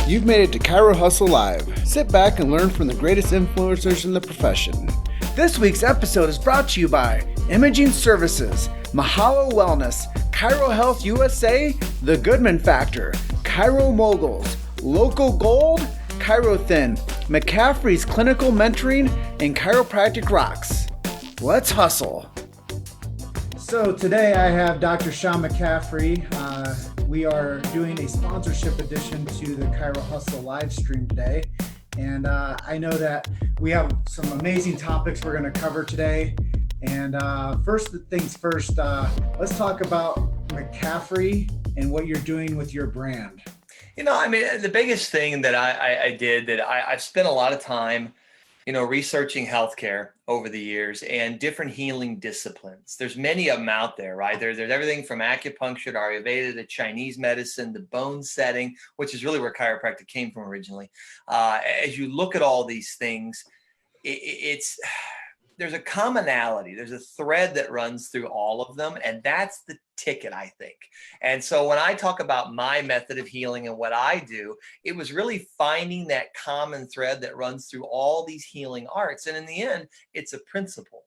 You've made it to Chiro Hustle Live. Sit back and learn from the greatest influencers in the profession. This week's episode is brought to you by Imaging Services, Mahalo Wellness, Chiro Health USA, The Goodman Factor, Chiro Moguls, Local Gold, Chiro Thin, McCaffrey's Clinical Mentoring, and Chiropractic Rocks. Let's hustle. So today I have Dr. Sean McCaffrey. We are doing a sponsorship edition to the Chiro Hustle live stream today. And I know that we have some amazing topics we're going to cover today. And first things first, let's talk about McCaffrey and what you're doing with your brand. The biggest thing that I did that I've spent a lot of time, researching healthcare over the years and different healing disciplines. There's many of them out there, right? There's everything from acupuncture to Ayurveda to Chinese medicine, to bone setting, which is really where chiropractic came from originally. As you look at all these things, there's a commonality. There's a thread that runs through all of them, and that's the ticket, I think. And so when I talk about my method of healing and what I do, it was really finding that common thread that runs through all these healing arts. And in the end, it's a principle.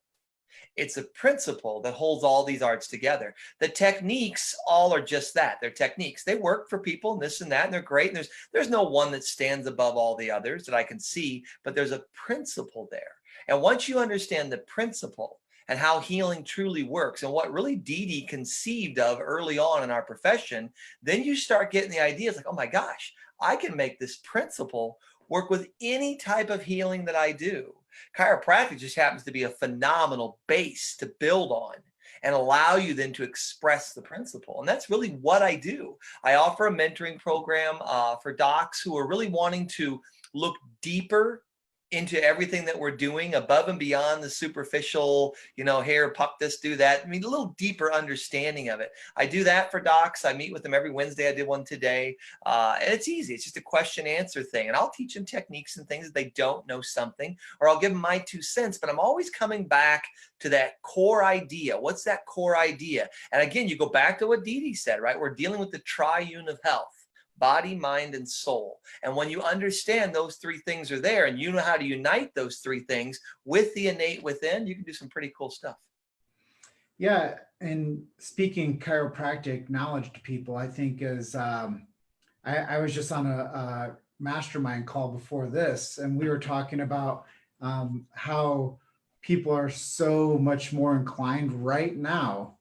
It's a principle that holds all these arts together. The techniques all are just that. They're techniques. They work for people and this and that, and they're great. And there's no one that stands above all the others that I can see, but there's a principle there. And once you understand the principle and how healing truly works and what really Dee conceived of early on in our profession, then you start getting the ideas like, oh my gosh, I can make this principle work with any type of healing that I do. Chiropractic just happens to be a phenomenal base to build on and allow you then to express the principle. And that's really what I do. I offer a mentoring program for docs who are really wanting to look deeper into everything that we're doing above and beyond the superficial, here, puck this, do that. A little deeper understanding of it. I do that for docs. I meet with them every Wednesday. I did one today. And it's easy. It's just a question answer thing. And I'll teach them techniques and things that they don't know something, or I'll give them my 2 cents, but I'm always coming back to that core idea. What's that core idea? And again, you go back to what Dee said, right? We're dealing with the triune of health. Body, mind, and soul. And when you understand those 3 things are there and you know how to unite those 3 things with the innate within, you can do some pretty cool stuff. Yeah, and speaking chiropractic knowledge to people, I think is, I was just on a mastermind call before this, and we were talking about how people are so much more inclined right now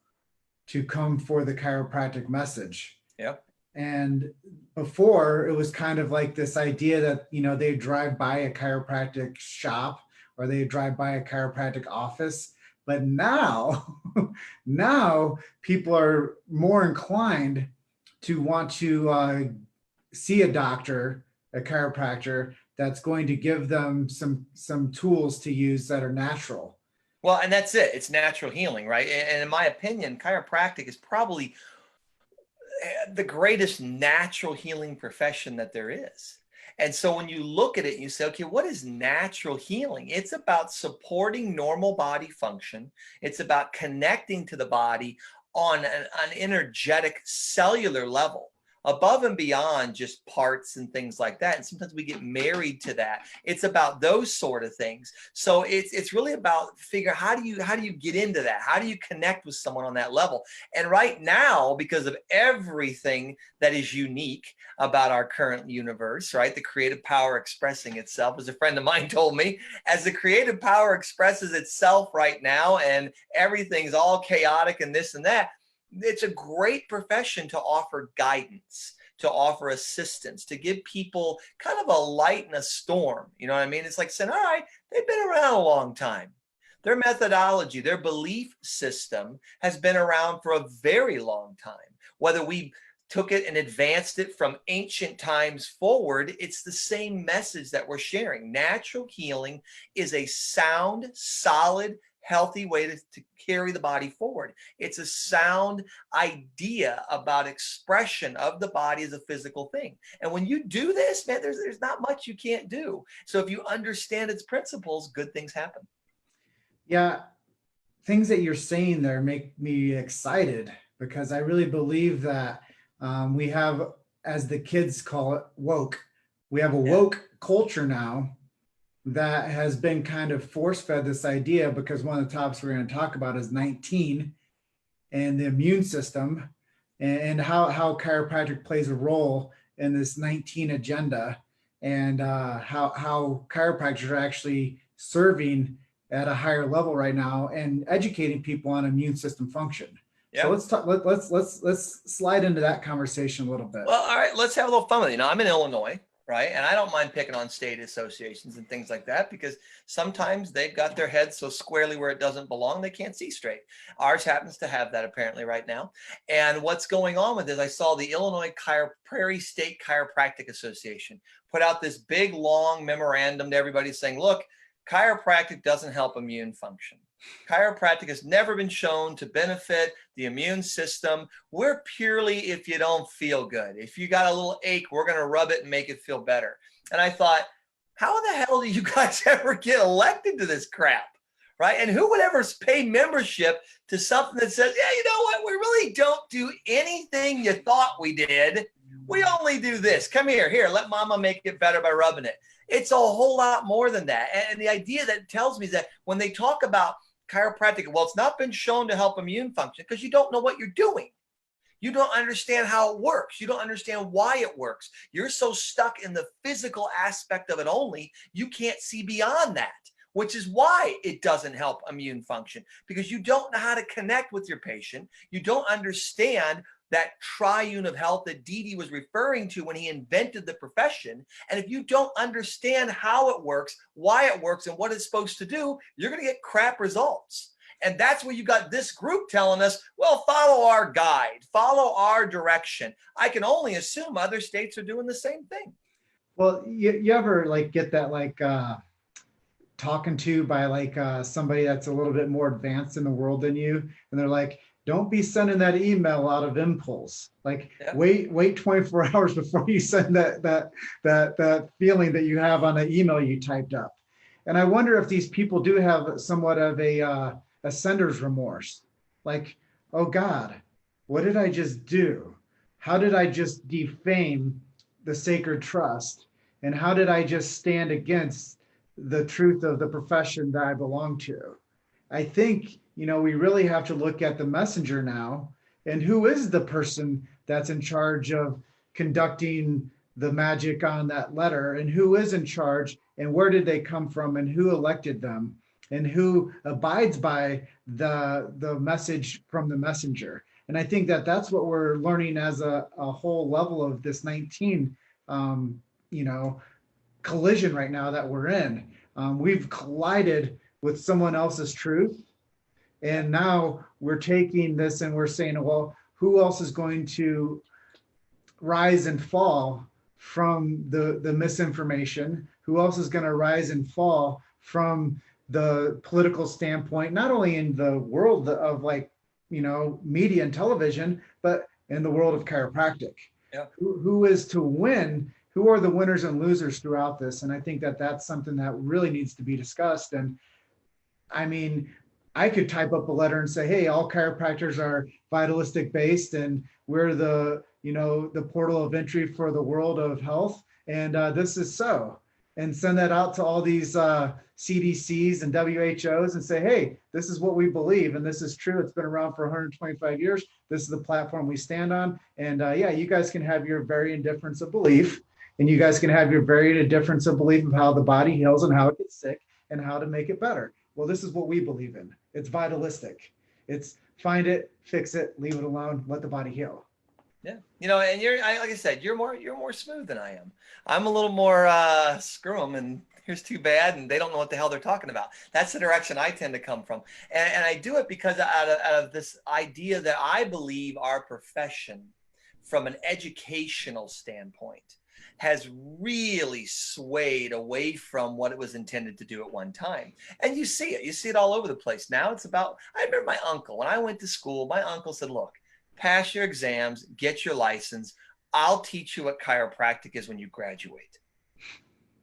to come for the chiropractic message. Yeah. And before, it was kind of like this idea that, they drive by a chiropractic shop or they drive by a chiropractic office. But now, now people are more inclined to want to see a doctor, a chiropractor, that's going to give them some tools to use that are natural. Well, and that's it. It's natural healing, right? And in my opinion, chiropractic is probably the greatest natural healing profession that there is. And so when you look at it, you say, okay, what is natural healing? It's about supporting normal body function. It's about connecting to the body on an energetic cellular level, above and beyond just parts and things like that. And sometimes we get married to that. It's about those sort of things. So it's really about figuring how do you get into that? How do you connect with someone on that level? And right now, because of everything that is unique about our current universe, right? The creative power expressing itself, as a friend of mine told me, as the creative power expresses itself right now and everything's all chaotic and this and that, it's a great profession to offer guidance, to offer assistance, to give people kind of a light in a storm. You know what I mean? It's like saying, all right, they've been around a long time. Their methodology, their belief system has been around for a very long time. Whether we took it and advanced it from ancient times forward, it's the same message that we're sharing. Natural healing is a sound, solid, healthy way to carry the body forward. It's a sound idea about expression of the body as a physical thing. And when you do this, man, there's not much you can't do. So if you understand its principles, good things happen. Yeah, things that you're saying there make me excited because I really believe that we have, as the kids call it, woke. We have a Yeah. woke culture now that has been kind of force fed this idea, because one of the topics we're going to talk about is 19 and the immune system, and how chiropractic plays a role in this 19 agenda, and how chiropractors are actually serving at a higher level right now and educating people on immune system function. So Yeah. let's talk. Let's slide into that conversation a little bit. Well, all right, let's have a little fun with it. You know, I'm in Illinois, right? And I don't mind picking on state associations and things like that because sometimes they've got their heads so squarely where it doesn't belong, they can't see straight. Ours happens to have that apparently right now. And what's going on with this, I saw the Illinois Prairie State Chiropractic Association put out this big, long memorandum to everybody saying, look, chiropractic doesn't help immune function. Chiropractic has never been shown to benefit the immune system. We're purely if you don't feel good. If you got a little ache, we're going to rub it and make it feel better. And I thought, how the hell do you guys ever get elected to this crap? Right? And who would ever pay membership to something that says, yeah, you know what? We really don't do anything you thought we did. We only do this. Come here, let mama make it better by rubbing it. It's a whole lot more than that. And the idea that tells me is that when they talk about chiropractic, well, it's not been shown to help immune function because you don't know what you're doing. You don't understand how it works. You don't understand why it works. You're so stuck in the physical aspect of it only, you can't see beyond that, which is why it doesn't help immune function, because you don't know how to connect with your patient. You don't understand that triune of health that Dede was referring to when he invented the profession. And if you don't understand how it works, why it works, and what it's supposed to do, you're going to get crap results. And that's where you got this group telling us, well, follow our guide, follow our direction. I can only assume other states are doing the same thing. Well, you ever like get that talking to by somebody that's a little bit more advanced in the world than you, and they're like, don't be sending that email out of impulse. Like, yeah. wait 24 hours before you send that feeling that you have on the email you typed up. And I wonder if these people do have somewhat of a sender's remorse. Like, oh God, what did I just do? How did I just defame the sacred trust? And how did I just stand against the truth of the profession that I belong to? I think, we really have to look at the messenger now, and who is the person that's in charge of conducting the magic on that letter, and who is in charge, and where did they come from, and who elected them, and who abides by the message from the messenger. And I think that that's what we're learning as a whole level of this 19, collision right now that we're in. We've collided with someone else's truth. And now we're taking this and we're saying, well, who else is going to rise and fall from the misinformation? Who else is going to rise and fall from the political standpoint, not only in the world of media and television, but in the world of chiropractic? Yeah. Who is to win? Who are the winners and losers throughout this? And I think that that's something that really needs to be discussed. And I mean, I could type up a letter and say, hey, all chiropractors are vitalistic based, and we're the portal of entry for the world of health. And this is so. And send that out to all these CDCs and WHOs and say, hey, this is what we believe. And this is true. It's been around for 125 years. This is the platform we stand on. And you guys can have your varying difference of belief. And you guys can have your varying difference of belief of how the body heals and how it gets sick and how to make it better. Well, this is what we believe in. It's vitalistic. It's find it, fix it, leave it alone, let the body heal. Yeah, and like I said, you're more smooth than I am. I'm a little more screw them, and here's too bad, and they don't know what the hell they're talking about. That's the direction I tend to come from, and I do it because out of this idea that I believe our profession, from an educational standpoint, has really swayed away from what it was intended to do at one time. And you see it all over the place. Now it's about, I remember my uncle, when I went to school, my uncle said, look, pass your exams, get your license. I'll teach you what chiropractic is when you graduate.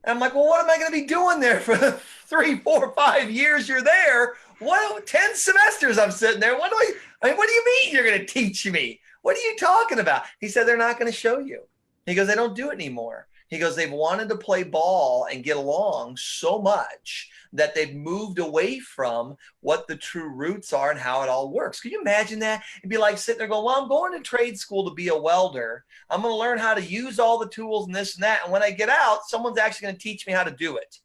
And I'm like, well, what am I going to be doing there for the 3, 4, 5 years you're there? 10 semesters I'm sitting there. What do you mean you're going to teach me? What are you talking about? He said, they're not going to show you. He goes, they don't do it anymore. He goes, they've wanted to play ball and get along so much that they've moved away from what the true roots are and how it all works. Can you imagine that? It'd be like sitting there going, well, I'm going to trade school to be a welder. I'm going to learn how to use all the tools and this and that. And when I get out, someone's actually going to teach me how to do it.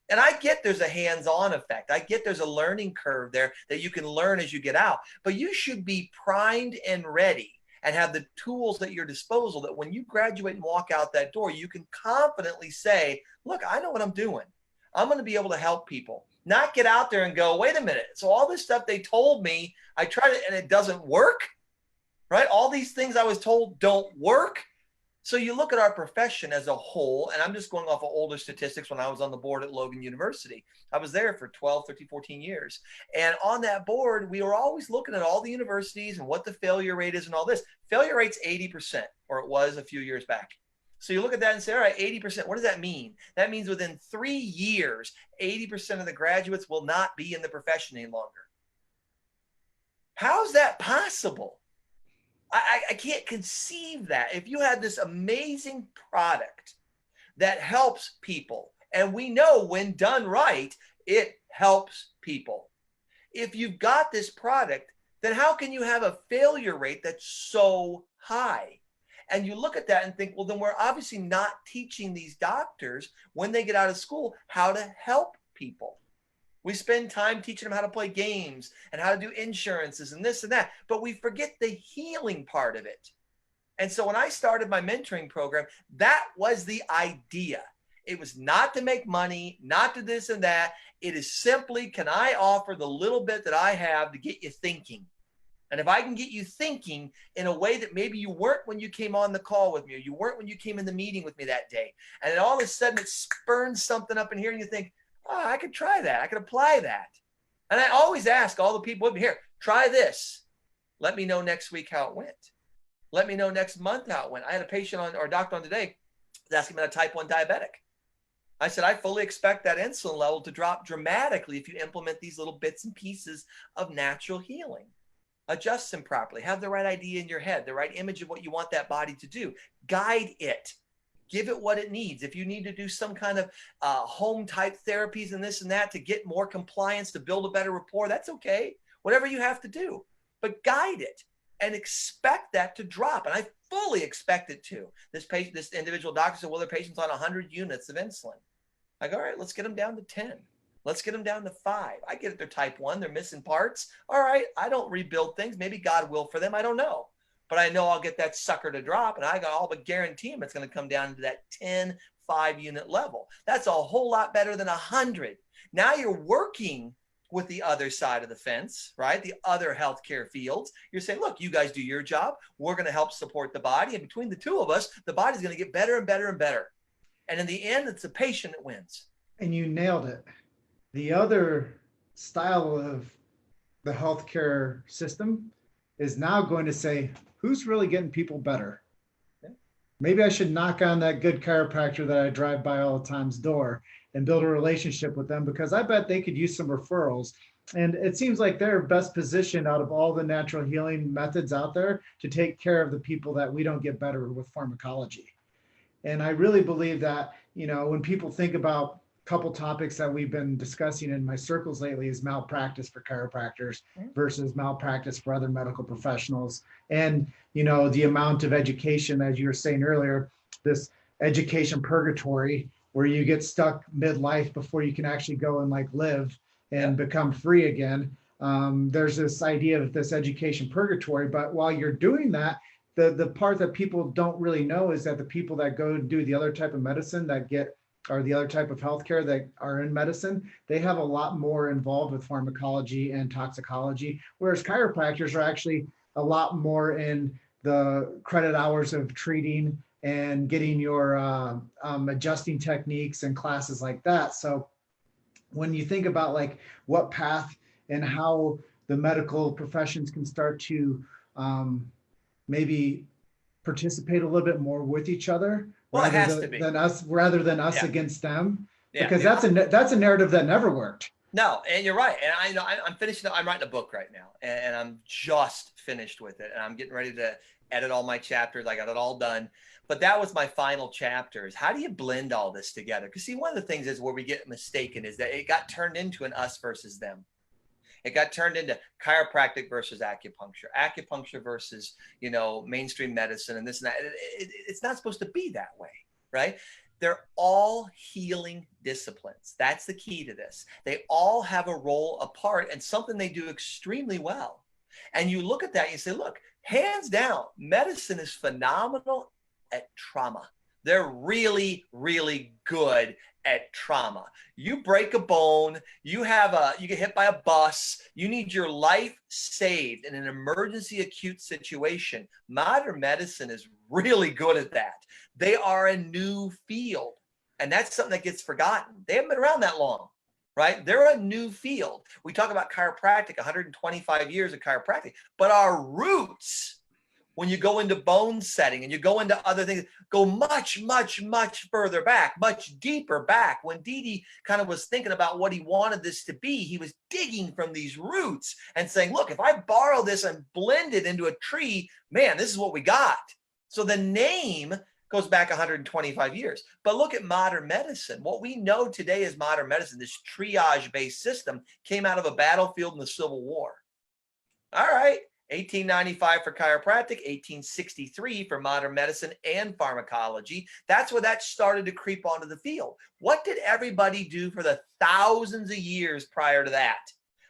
And I get there's a hands-on effect. I get there's a learning curve there that you can learn as you get out. But you should be primed and ready and have the tools at your disposal that when you graduate and walk out that door, you can confidently say, look, I know what I'm doing. I'm going to be able to help people. Not get out there and go, wait a minute. So all this stuff they told me, I tried it and it doesn't work, right? All these things I was told don't work. So you look at our profession as a whole, and I'm just going off of older statistics when I was on the board at Logan University. I was there for 12, 13, 14 years. And on that board, we were always looking at all the universities and what the failure rate is and all this. Failure rate's 80%, or it was a few years back. So you look at that and say, all right, 80%, what does that mean? That means within 3 years, 80% of the graduates will not be in the profession any longer. How is that possible? I can't conceive that. If you had this amazing product that helps people, and we know when done right, it helps people. If you've got this product, then how can you have a failure rate that's so high? And you look at that and think, well, then we're obviously not teaching these doctors when they get out of school how to help people. We spend time teaching them how to play games and how to do insurances and this and that, but we forget the healing part of it. And so when I started my mentoring program, that was the idea. It was not to make money, not to this and that. It is simply, can I offer the little bit that I have to get you thinking? And if I can get you thinking in a way that maybe you weren't when you came on the call with me, or you weren't when you came in the meeting with me that day, and then all of a sudden it spurns something up in here and you think, oh, I could try that. I could apply that. And I always ask all the people with me here, try this. Let me know next week how it went. Let me know next month how it went. I had a patient on, or a doctor on today, asking about a type 1 diabetic. I said, I fully expect that insulin level to drop dramatically if you implement these little bits and pieces of natural healing. Adjust them properly. Have the right idea in your head, the right image of what you want that body to do. Guide it. Give it what it needs. If you need to do some kind of home type therapies and this and that to get more compliance, to build a better rapport, that's okay. Whatever you have to do, but guide it and expect that to drop. And I fully expect it to. This individual doctor said, well, their patient's on 100 units of insulin. I go, all right, let's get them down to 10. Let's get them down to 5. I get it. They're type 1. They're missing parts. All right. I don't rebuild things. Maybe God will for them. I don't know. But I know I'll get that sucker to drop, and I got all but guarantee him it's going to come down to that 10, 5-unit level. That's a whole lot better than 100. Now you're working with the other side of the fence, right? The other healthcare fields. You're saying, look, you guys do your job. We're going to help support the body. And between the two of us, the body's going to get better and better and better. And in the end, it's the patient that wins. And you nailed it. The other style of the healthcare system is now going to say, who's really getting people better? Maybe I should knock on that good chiropractor that I drive by all the time's door and build a relationship with them, because I bet they could use some referrals. And it seems like they're best positioned out of all the natural healing methods out there to take care of the people that we don't get better with pharmacology. And I really believe that, when people think about a couple topics that we've been discussing in my circles lately is malpractice for chiropractors versus malpractice for other medical professionals. And, the amount of education, as you were saying earlier, this education purgatory where you get stuck midlife before you can actually go and live and become free again. There's this idea of this education purgatory, but while you're doing that, the part that people don't really know is that the people that go do the other type of medicine or the other type of healthcare that are in medicine, they have a lot more involved with pharmacology and toxicology, whereas chiropractors are actually a lot more in the credit hours of treating and getting your adjusting techniques and classes like that. So when you think about what path and how the medical professions can start to maybe participate a little bit more with each other, well, rather than us against them, because that's a narrative that never worked. No, and you're right. And I'm finishing. I'm writing a book right now, and I'm just finished with it, and I'm getting ready to edit all my chapters. I got it all done. But that was my final chapter, is how do you blend all this together? Because see, one of the things is where we get mistaken is that it got turned into an us versus them. It got turned into chiropractic versus acupuncture versus, mainstream medicine and this and that. It's not supposed to be that way, right? They're all healing disciplines. That's the key to this. They all have a role, a part, and something they do extremely well. And you look at that and you say, look, hands down, medicine is phenomenal at trauma. They're really, really good at trauma. You break a bone, you get hit by a bus, you need your life saved in an emergency acute situation. Modern medicine is really good at that. They are a new field, and that's something that gets forgotten. They haven't been around that long, right? They're a new field. We talk about chiropractic, 125 years of chiropractic, but our roots, when you go into bone setting and you go into other things, go much, much, much further back, much deeper back. When Didi kind of was thinking about what he wanted this to be, he was digging from these roots and saying, look, if I borrow this and blend it into a tree, man, this is what we got. So the name goes back 125 years. But look at modern medicine. What we know today as modern medicine, this triage-based system, came out of a battlefield in the Civil War. All right. 1895 for chiropractic, 1863 for modern medicine and pharmacology. That's where that started to creep onto the field. What did everybody do for the thousands of years prior to that?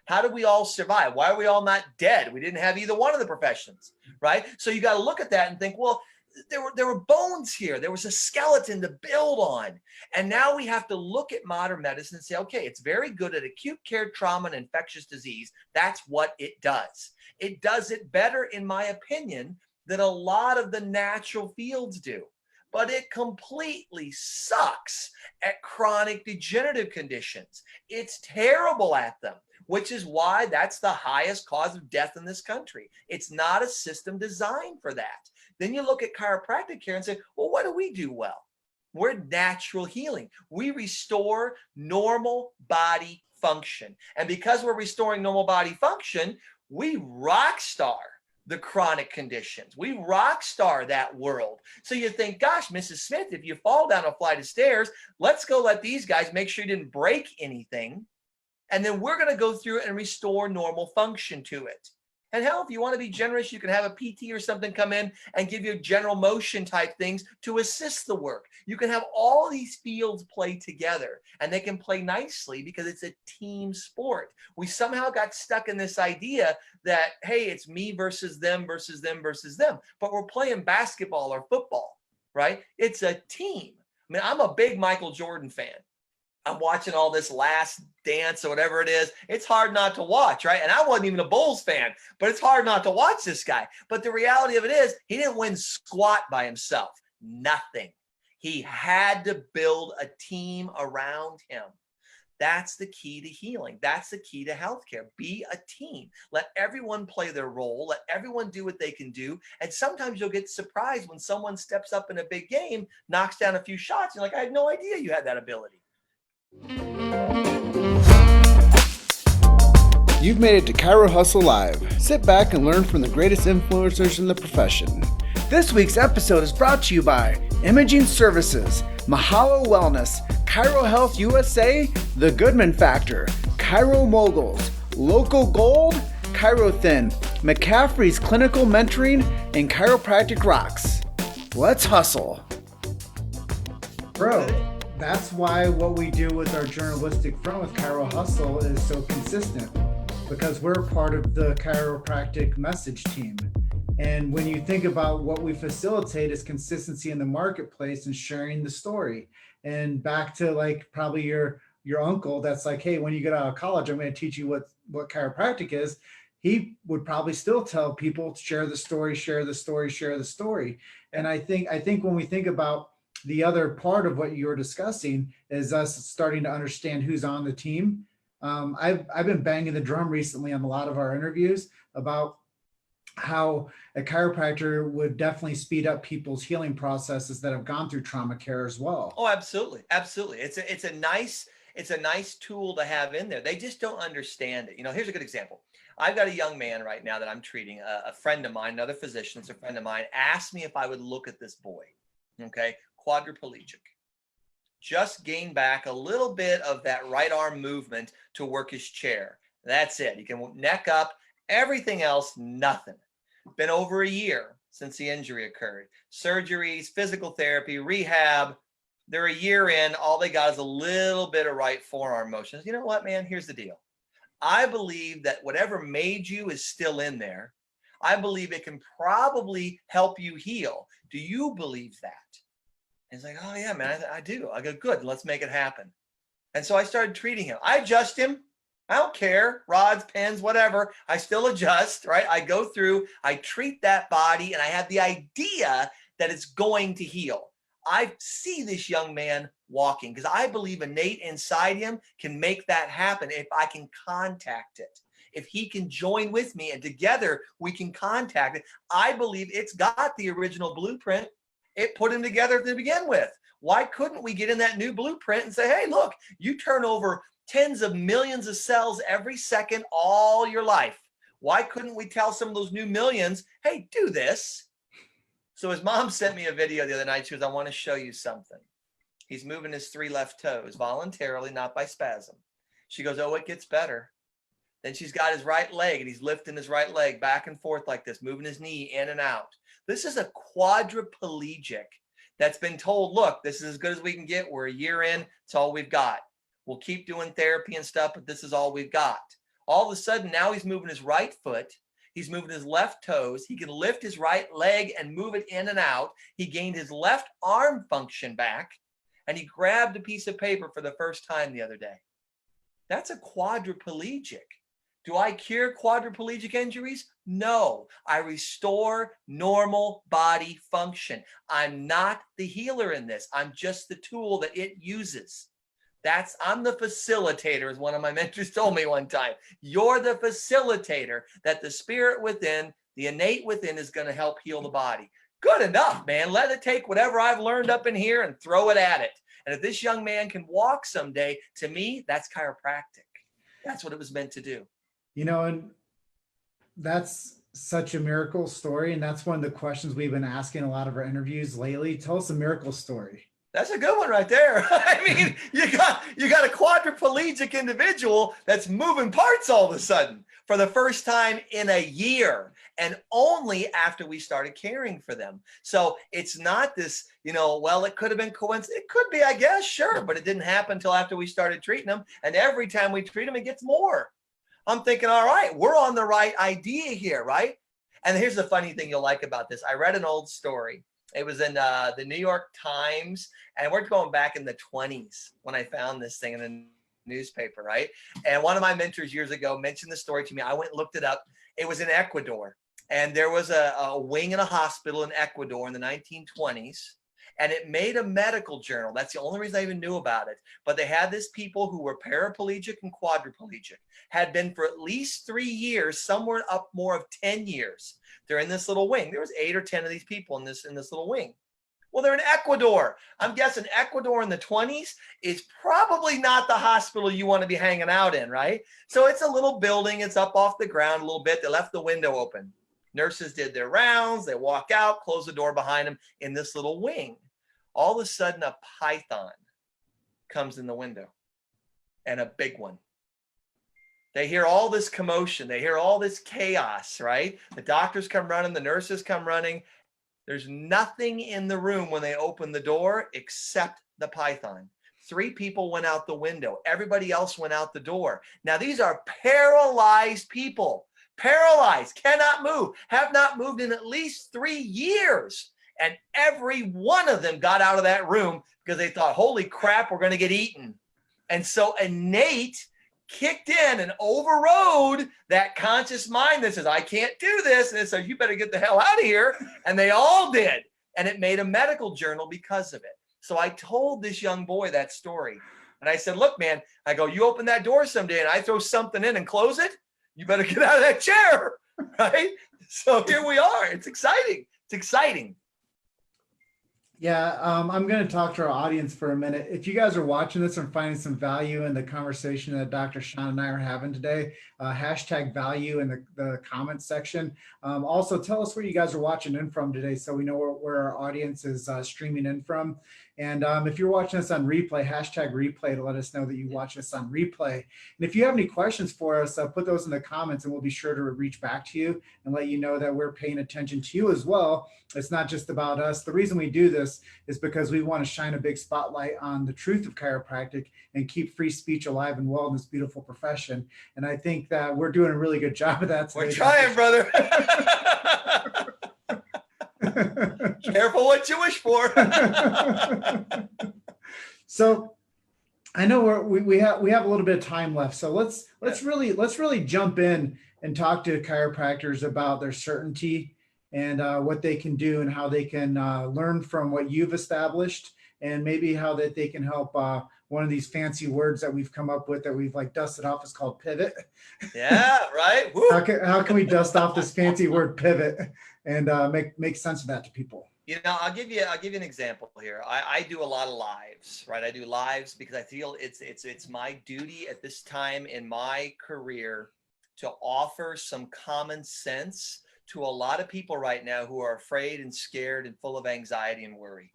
How did we all survive? Why are we all not dead? We didn't have either one of the professions, right? So you got to look at that and think, well, there were bones here. There was a skeleton to build on. And now we have to look at modern medicine and say, okay, it's very good at acute care, trauma, and infectious disease. That's what it does. It does it better, in my opinion, than a lot of the natural fields do. But it completely sucks at chronic degenerative conditions. It's terrible at them, which is why that's the highest cause of death in this country. It's not a system designed for that. Then you look at chiropractic care and say, well, what do we do well? We're natural healing. We restore normal body function. And because we're restoring normal body function, we rock star the chronic conditions. We rock star that world. So you think, gosh, Mrs. Smith, if you fall down a flight of stairs, let's go let these guys make sure you didn't break anything. And then we're going to go through and restore normal function to it. And hell, if you want to be generous, you can have a PT or something come in and give you general motion type things to assist the work. You can have all these fields play together, and they can play nicely because it's a team sport. We somehow got stuck in this idea that, hey, it's me versus them versus them versus them. But we're playing basketball or football, right? It's a team. I mean, I'm a big Michael Jordan fan. I'm watching all this Last Dance or whatever it is. It's hard not to watch, right? And I wasn't even a Bulls fan, but it's hard not to watch this guy. But the reality of it is he didn't win squat by himself. Nothing. He had to build a team around him. That's the key to healing. That's the key to healthcare. Be a team. Let everyone play their role. Let everyone do what they can do. And sometimes you'll get surprised when someone steps up in a big game, knocks down a few shots. You're like, I had no idea you had that ability. You've made it to Chiro Hustle Live. Sit back and learn from the greatest influencers in the profession. This week's episode is brought to you by Imaging Services, Mahalo Wellness, Chiro Health USA, The Goodman Factor, Chiro Moguls, Local Gold, Chiro Thin, McCaffrey's Clinical Mentoring, and Chiropractic Rocks. Let's hustle. Bro, that's why what we do with our journalistic front with Chiro Hustle is so consistent, because we're part of the chiropractic message team. And when you think about what we facilitate is consistency in the marketplace and sharing the story. And back to like probably your uncle that's like, hey, when you get out of college, I'm going to teach you what chiropractic is. He would probably still tell people to share the story, share the story, share the story. And I think when we think about the other part of what you're discussing is us starting to understand who's on the team. I've been banging the drum recently on a lot of our interviews about how a chiropractor would definitely speed up people's healing processes that have gone through trauma care as well. Oh, absolutely. Absolutely. It's a nice tool to have in there. They just don't understand it. Here's a good example. I've got a young man right now that I'm treating, a friend of mine, another physician, it's a friend of mine, asked me if I would look at this boy, okay, quadriplegic. Just gained back a little bit of that right arm movement to work his chair. That's it. He can neck up, everything else, nothing. Been over a year since the injury occurred. Surgeries, physical therapy, rehab. They're a year in. All they got is a little bit of right forearm motions. You know what, man? Here's the deal. I believe that whatever made you is still in there. I believe it can probably help you heal. Do you believe that? And he's like, oh, yeah, man, I do. I go, good. Let's make it happen. And so I started treating him. I adjust him. I don't care. Rods, pens, whatever. I still adjust, right? I go through, I treat that body, and I have the idea that it's going to heal. I see this young man walking because I believe innate inside him can make that happen if I can contact it. If he can join with me and together we can contact it. I believe it's got the original blueprint. It put him together to begin with. Why couldn't we get in that new blueprint and say, hey, look, you turn over tens of millions of cells every second all your life. Why couldn't we tell some of those new millions, hey, do this? So his mom sent me a video the other night. She goes, I want to show you something. He's moving his 3 left toes voluntarily, not by spasm. She goes, oh, it gets better. Then she's got his right leg and he's lifting his right leg back and forth like this, moving his knee in and out. This is a quadriplegic that's been told, look, this is as good as we can get. We're a year in. It's all we've got. We'll keep doing therapy and stuff, but this is all we've got. All of a sudden, now he's moving his right foot. He's moving his left toes. He can lift his right leg and move it in and out. He gained his left arm function back, and he grabbed a piece of paper for the first time the other day. That's a quadriplegic. Do I cure quadriplegic injuries? No. I restore normal body function. I'm not the healer in this. I'm just the tool that it uses. I'm the facilitator, as one of my mentors told me one time. You're the facilitator that the spirit within, the innate within, is going to help heal the body. Good enough, man. Let it take whatever I've learned up in here and throw it at it. And if this young man can walk someday, to me, that's chiropractic. That's what it was meant to do. You know, and that's such a miracle story. And that's one of the questions we've been asking a lot of our interviews lately. Tell us a miracle story. That's a good one right there. I mean, you got a quadriplegic individual that's moving parts all of a sudden for the first time in a year, and only after we started caring for them. So it's not this, well, it could have been coincidence. It could be, I guess, sure, but it didn't happen until after we started treating them. And every time we treat them, it gets more. I'm thinking, all right, we're on the right idea here, right? And here's the funny thing you'll like about this. I read an old story. It was in the New York Times, and we're going back in the 20s when I found this thing in the newspaper, right? And one of my mentors years ago mentioned the story to me. I went and looked it up. It was in Ecuador, and there was a wing in a hospital in Ecuador in the 1920s, and it made a medical journal. That's the only reason I even knew about it. But they had this people who were paraplegic and quadriplegic, had been for at least 3 years, somewhere up more of 10 years. They're in this little wing. There was 8 or 10 of these people in this little wing. Well, they're in Ecuador. I'm guessing Ecuador in the 20s is probably not the hospital you want to be hanging out in, right? So it's a little building. It's up off the ground a little bit. They left the window open. Nurses did their rounds. They walk out, close the door behind them in this little wing. All of a sudden, a python comes in the window, and a big one. They hear all this commotion. They hear all this chaos, right? The doctors come running. The nurses come running. There's nothing in the room when they open the door except the python. 3 people went out the window. Everybody else went out the door. Now, these are paralyzed people. Paralyzed, cannot move, have not moved in at least 3 years. And every one of them got out of that room because they thought, holy crap, we're going to get eaten. And so innate kicked in and overrode that conscious mind that says, I can't do this. And it says, you better get the hell out of here. And they all did. And it made a medical journal because of it. So I told this young boy that story. And I said, look, man, I go, you open that door someday and I throw something in and close it, you better get out of that chair, right? So here we are. It's exciting. It's exciting. Yeah, I'm going to talk to our audience for a minute. If you guys are watching this and finding some value in the conversation that Dr. Sean and I are having today, hashtag value in the comments section. Also, tell us where you guys are watching in from today so we know where our audience is streaming in from. And if you're watching us on replay, hashtag replay to let us know that you watch us on replay. And if you have any questions for us, put those in the comments and we'll be sure to reach back to you and let you know that we're paying attention to you as well. It's not just about us. The reason we do this is because we want to shine a big spotlight on the truth of chiropractic and keep free speech alive and well in this beautiful profession. And I think that we're doing a really good job of that today. We're trying, brother. Careful what you wish for. So I know we have a little bit of time left. So let's really jump in and talk to chiropractors about their certainty and what they can do and how they can learn from what you've established, and maybe how that they can help. One of these fancy words that we've come up with that we've like dusted off is called pivot. Yeah, right. How can we dust off this fancy word pivot and make sense of that to people? You know, I'll give you an example here. I do a lot of lives, right? I do lives because I feel it's my duty at this time in my career to offer some common sense to a lot of people right now who are afraid and scared and full of anxiety and worry.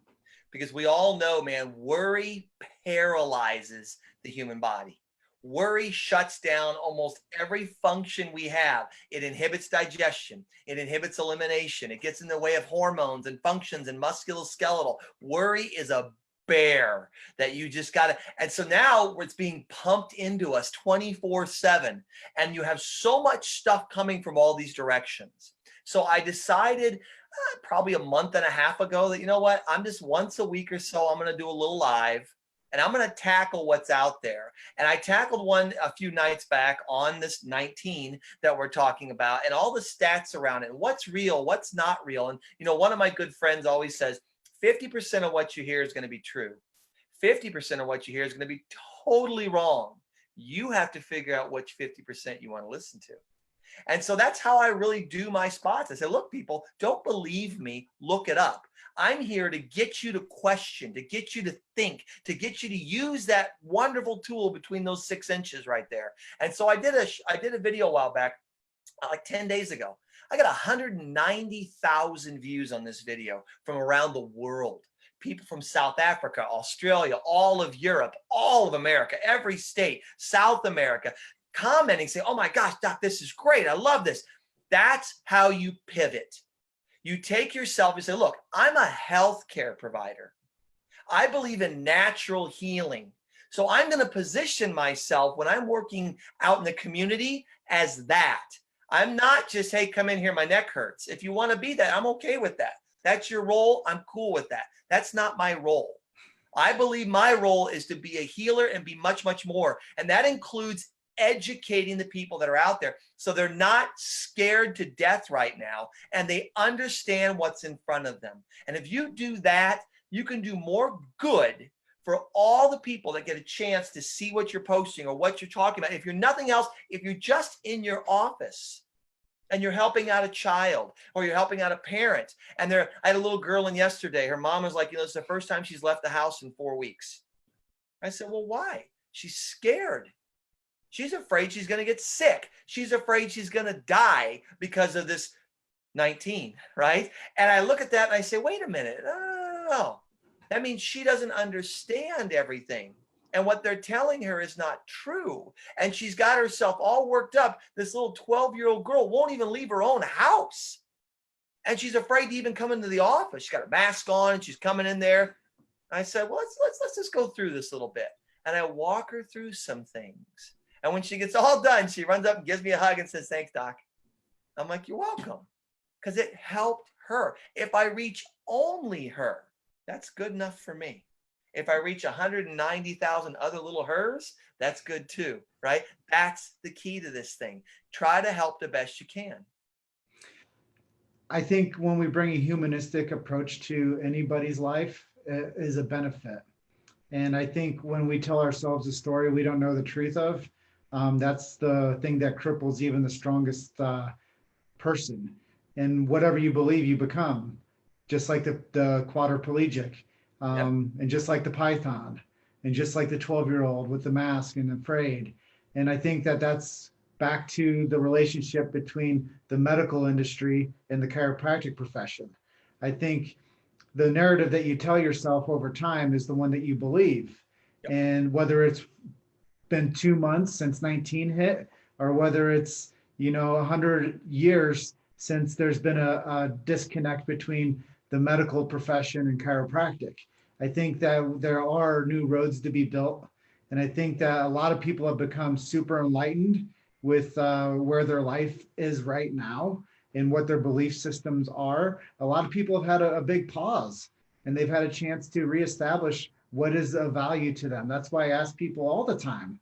Because we all know, man, worry paralyzes the human body. Worry shuts down almost every function we have. It inhibits digestion. It inhibits elimination. It gets in the way of hormones and functions and musculoskeletal. Worry is a bear that you just got to. And so now it's being pumped into us 24/7. And you have so much stuff coming from all these directions. So I decided probably a month and a half ago that, you know what, I'm just once a week or so, I'm going to do a little live and I'm going to tackle what's out there. And I tackled one a few nights back on this 19 that we're talking about and all the stats around it and what's real, what's not real. And, you know, one of my good friends always says 50% of what you hear is going to be true. 50% of what you hear is going to be totally wrong. You have to figure out which 50% you want to listen to. And so that's how I really do my spots. I say, look, people, don't believe me. Look it up. I'm here to get you to question, to get you to think, to get you to use that wonderful tool between those 6 inches right there. And so I did a video a while back, like 10 days ago. I got 190,000 views on this video from around the world. People from South Africa, Australia, all of Europe, all of America, every state, South America, commenting, saying, oh my gosh, Doc, this is great. I love this. That's how you pivot. You take yourself and say, look, I'm a healthcare provider. I believe in natural healing. So I'm going to position myself when I'm working out in the community as that. I'm not just, hey, come in here, my neck hurts. If you want to be that, I'm okay with that. That's your role. I'm cool with that. That's not my role. I believe my role is to be a healer and be much, much more. And that includes educating the people that are out there so they're not scared to death right now and they understand what's in front of them. And if you do that, you can do more good for all the people that get a chance to see what you're posting or what you're talking about. If you're nothing else, if you're just in your office and you're helping out a child or you're helping out a parent, and I had a little girl in yesterday, her mom was like, you know, it's the first time she's left the house in 4 weeks. I said, well, why? She's scared. She's afraid she's going to get sick. She's afraid she's going to die because of this 19, right? And I look at that and I say, wait a minute. No. That means she doesn't understand everything. And what they're telling her is not true. And she's got herself all worked up. This little 12-year-old girl won't even leave her own house. And she's afraid to even come into the office. She's got a mask on and she's coming in there. I said, well, let's just go through this a little bit. And I walk her through some things. And when she gets all done, she runs up and gives me a hug and says, thanks, Doc. I'm like, you're welcome. Because it helped her. If I reach only her, that's good enough for me. If I reach 190,000 other little hers, that's good too, right? That's the key to this thing. Try to help the best you can. I think when we bring a humanistic approach to anybody's life is a benefit. And I think when we tell ourselves a story we don't know the truth of, that's the thing that cripples even the strongest person. And whatever you believe, you become. just like the quadriplegic, Yep. and just like the python, and just like the 12-year-old with the mask and afraid. And I think that that's back to the relationship between the medical industry and the chiropractic profession. I think the narrative that you tell yourself over time is the one that you believe. Yep. And whether it's been 2 months since 19 hit, or whether it's 100 years since there's been a disconnect between the medical profession and chiropractic. I think that there are new roads to be built, and I think that a lot of people have become super enlightened with where their life is right now and what their belief systems are. A lot of people have had a big pause, and they've had a chance to reestablish what is of value to them. That's why I ask people all the time,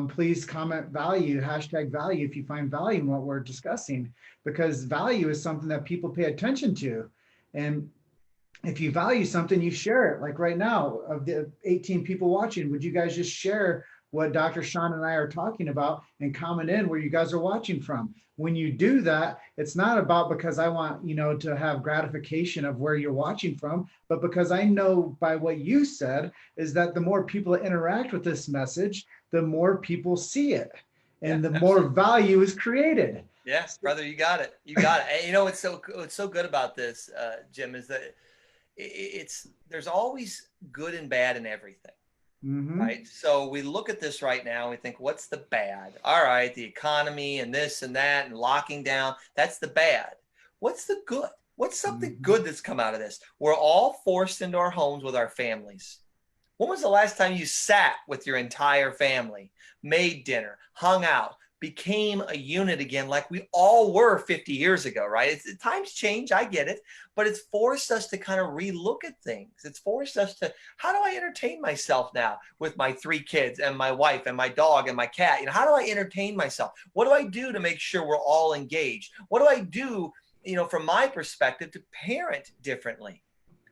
please comment value, hashtag value, if you find value in what we're discussing, because value is something that people pay attention to. And if you value something, you share it. Like right now, of the 18 people watching, would you guys just share what Dr. Sean and I are talking about and comment in where you guys are watching from? When you do that, it's not about because I want, to have gratification of where you're watching from, but because I know by what you said is that the more people that interact with this message, the more people see it and Yeah, the more absolutely. value is created. Yeah, brother, you got it. You got it. And you know what's so good about this, Jim, is that it's there's always good and bad in everything, Mm-hmm. right? So we look at this right now and we think, what's the bad? All right, the economy and this and that and locking down, that's the bad. What's the good? What's something Mm-hmm. good that's come out of this? We're all forced into our homes with our families. When was the last time you sat with your entire family, made dinner, hung out, became a unit again like we all were 50 years ago, right? Times change, I get it, but it's forced us to kind of relook at things. It's forced us to, how do I entertain myself now with my 3 kids and my wife and my dog and my cat? How do I entertain myself? What do I do to make sure we're all engaged? What do I do, from my perspective, to parent differently?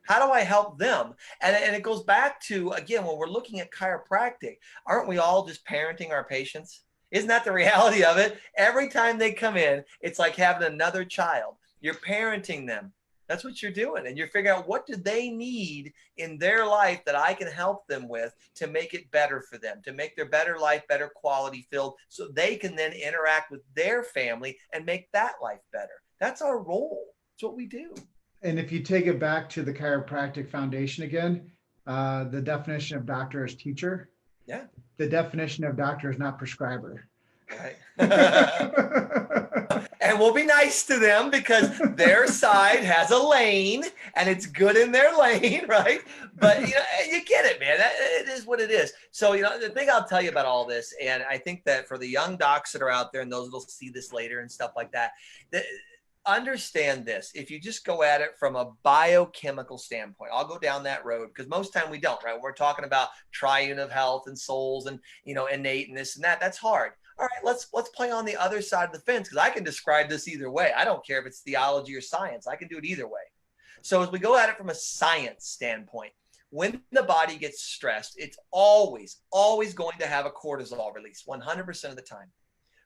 How do I help them? And it goes back to, again, when we're looking at chiropractic, aren't we all just parenting our patients? Isn't that the reality of it? Every time they come in, it's like having another child. You're parenting them. That's what you're doing. And you're figuring out, what do they need in their life that I can help them with to make it better for them, to make their better life, better quality filled, so they can then interact with their family and make that life better. That's our role. It's what we do. And if you take it back to the chiropractic foundation again, the definition of doctor is teacher. Yeah. The definition of doctor is not prescriber. Right. And we'll be nice to them because their side has a lane and it's good in their lane, right? But you get it, man. It is what it is. So, the thing I'll tell you about all this, and I think that for the young docs that are out there and those that'll see this later and stuff like that, understand this. If you just go at it from a biochemical standpoint, I'll go down that road because most time we don't, right? We're talking about triune of health and souls and, innate and this and that. That's hard. All right, let's play on the other side of the fence because I can describe this either way. I don't care if it's theology or science. I can do it either way. So as we go at it from a science standpoint, when the body gets stressed, it's always going to have a cortisol release 100% of the time.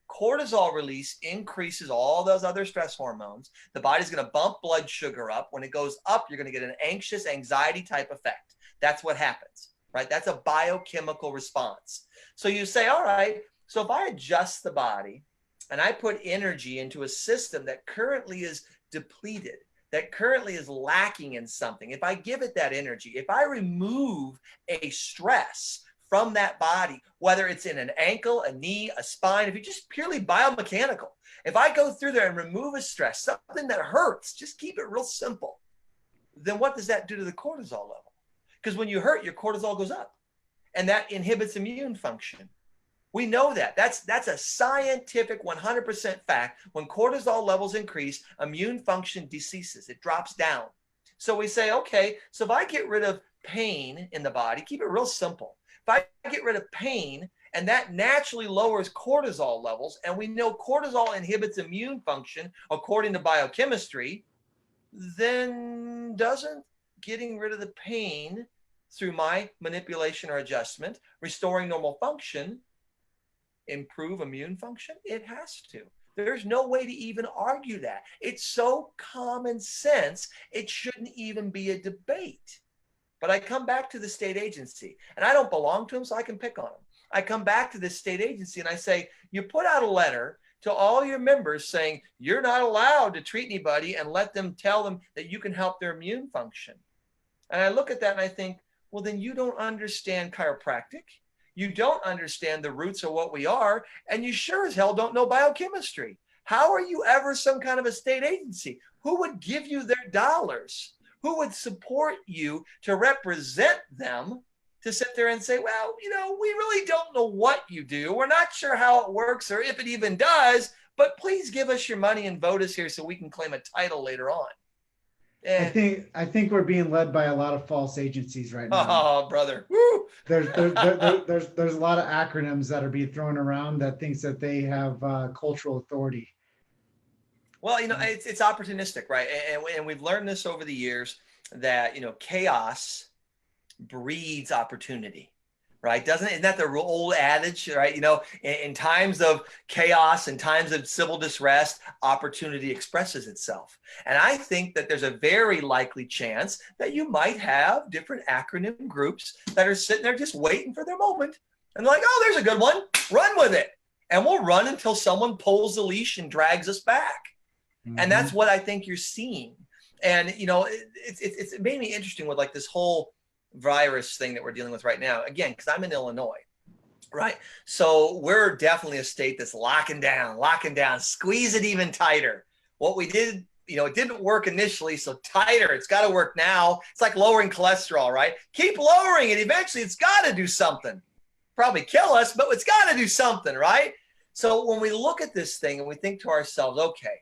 Cortisol release increases all those other stress hormones. The body's going to bump blood sugar up. When it goes up, you're going to get an anxious anxiety type effect. That's what happens, right? That's a biochemical response. So you say, all right, so if I adjust the body and I put energy into a system that currently is depleted, that currently is lacking in something, if I give it that energy, if I remove a stress from that body, whether it's in an ankle, a knee, a spine, if you're just purely biomechanical, if I go through there and remove a stress, something that hurts, just keep it real simple, then what does that do to the cortisol level? Because when you hurt, your cortisol goes up and that inhibits immune function. We know that. That's a scientific 100% fact. When cortisol levels increase, immune function deceases. It drops down. So we say, okay, so if I get rid of pain in the body, keep it real simple. If I get rid of pain, and that naturally lowers cortisol levels, and we know cortisol inhibits immune function according to biochemistry, then doesn't getting rid of the pain through my manipulation or adjustment, restoring normal function, improve immune function? It has to. There's no way to even argue that. It's so common sense, it shouldn't even be a debate. But I come back to the state agency, and I don't belong to them, so I can pick on them. I come back to this state agency and I say, you put out a letter to all your members saying you're not allowed to treat anybody and let them tell them that you can help their immune function. And I look at that and I think, well, then you don't understand chiropractic. You don't understand the roots of what we are, and you sure as hell don't know biochemistry. How are you ever some kind of a state agency? Who would give you their dollars? Who would support you to represent them to sit there and say, well, you know, we really don't know what you do. We're not sure how it works or if it even does, but please give us your money and vote us here so we can claim a title later on. And I think we're being led by a lot of false agencies right now. Oh, brother. Woo. There's a lot of acronyms that are being thrown around that thinks that they have cultural authority. Well, you know, it's opportunistic, right? And we've learned this over the years that, you know, chaos breeds opportunity, right? Isn't that the old adage, right? You know, in times of chaos and times of civil distress, opportunity expresses itself. And I think that there's a very likely chance that you might have different acronym groups that are sitting there just waiting for their moment. And like, oh, there's a good one. Run with it. And we'll run until someone pulls the leash and drags us back. Mm-hmm. And that's what I think you're seeing. And, you know, it made me interesting with like this whole virus thing that we're dealing with right now. Again, because I'm in Illinois, right? So we're definitely a state that's locking down, squeeze it even tighter. What we did, you know, it didn't work initially, so tighter. It's got to work now. It's like lowering cholesterol, right? Keep lowering it. Eventually, it's got to do something. Probably kill us, but it's got to do something, right? So when we look at this thing and we think to ourselves, okay,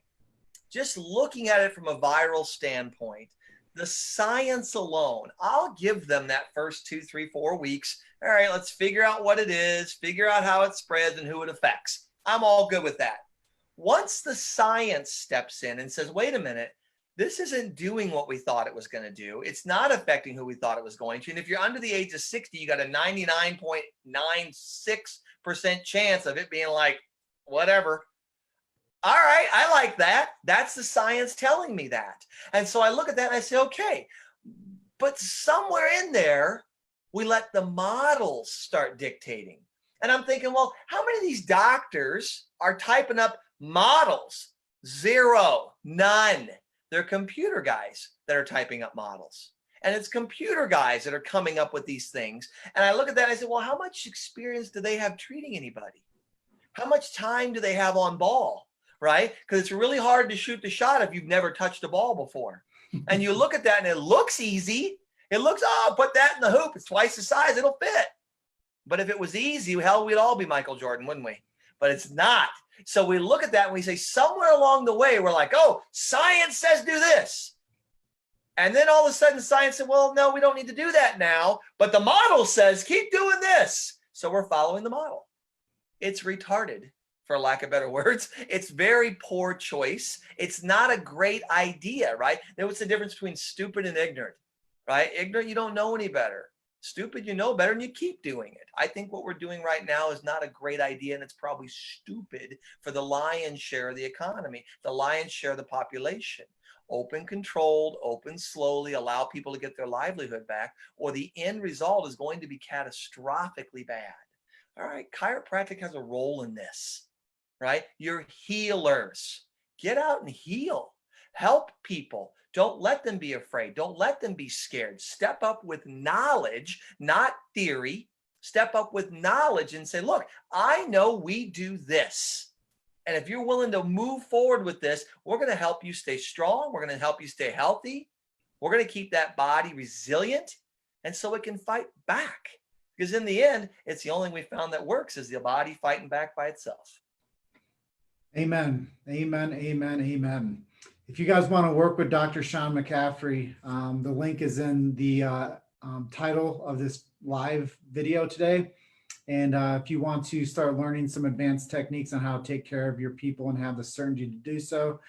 just looking at it from a viral standpoint, the science alone, I'll give them that first 2, 3, 4 weeks. All right, let's figure out what it is, figure out how it spreads and who it affects. I'm all good with that. Once the science steps in and says, wait a minute, this isn't doing what we thought it was going to do. It's not affecting who we thought it was going to. And if you're under the age of 60, you got a 99.96% chance of it being like, whatever. All right, I like that. That's the science telling me that. And so I look at that and I say, okay, but somewhere in there, we let the models start dictating. And I'm thinking, well, how many of these doctors are typing up models? 0, none. They're computer guys that are typing up models. And it's computer guys that are coming up with these things. And I look at that and I say, well, how much experience do they have treating anybody? How much time do they have on ball? Right? Because it's really hard to shoot the shot if you've never touched a ball before. And you look at that and it looks easy. It looks, oh, put that in the hoop. It's twice the size. It'll fit. But if it was easy, hell, we'd all be Michael Jordan, wouldn't we? But it's not. So we look at that and we say somewhere along the way, we're like, oh, science says do this. And then all of a sudden science said, well, no, we don't need to do that now. But the model says keep doing this. So we're following the model. It's retarded. For lack of better words, it's very poor choice. It's not a great idea, right? Now, what's the difference between stupid and ignorant, right? Ignorant, you don't know any better. Stupid, you know better and you keep doing it. I think what we're doing right now is not a great idea, and it's probably stupid for the lion's share of the economy, the lion's share of the population. Open controlled, open slowly, allow people to get their livelihood back, or the end result is going to be catastrophically bad. All right, chiropractic has a role in this. Right? You're healers. Get out and heal. Help people. Don't let them be afraid. Don't let them be scared. Step up with knowledge, not theory. Step up with knowledge and say, look, I know we do this. And if you're willing to move forward with this, we're going to help you stay strong. We're going to help you stay healthy. We're going to keep that body resilient and so it can fight back. Because in the end, it's the only thing we found that works is the body fighting back by itself. Amen. Amen. Amen. Amen. If you guys want to work with Dr. Sean McCaffrey, the link is in the title of this live video today. And if you want to start learning some advanced techniques on how to take care of your people and have the certainty to do so,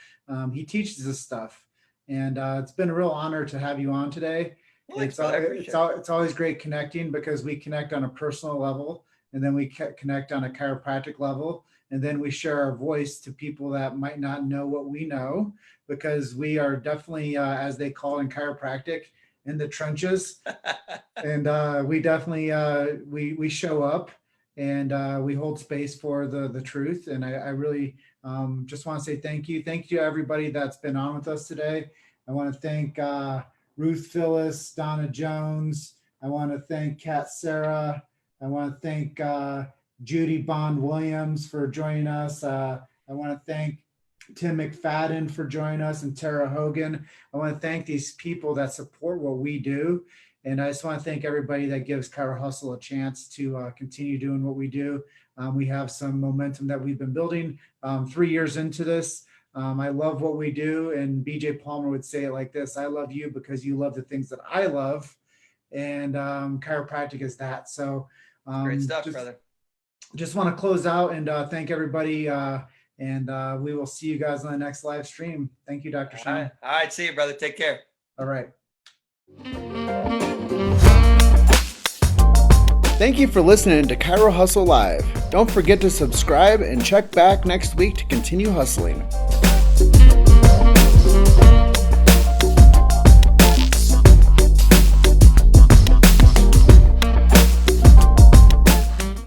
he teaches this stuff. And it's been a real honor to have you on today. It's always great connecting because we connect on a personal level and then we connect on a chiropractic level. And then we share our voice to people that might not know what we know, because we are definitely, as they call it in chiropractic, in the trenches. And we definitely, we show up, and we hold space for the truth. And I really just want to say thank you. Thank you to everybody that's been on with us today. I want to thank Ruth Phyllis, Donna Jones. I want to thank Kat Sarah. I want to thank Judy Bond Williams for joining us. I want to thank Tim McFadden for joining us, and Tara Hogan. I want to thank these people that support what we do. And I just want to thank everybody that gives Chiro Hustle a chance to continue doing what we do. We have some momentum that we've been building 3 years into this. I love what we do. And BJ Palmer would say it like this: I love you because you love the things that I love. And chiropractic is that. So Great stuff, brother. Just want to close out and thank everybody. And we will see you guys on the next live stream. Thank you, Dr. Sean. All right. See you, brother. Take care. All right. Thank you for listening to Chiro Hustle Live. Don't forget to subscribe and check back next week to continue hustling.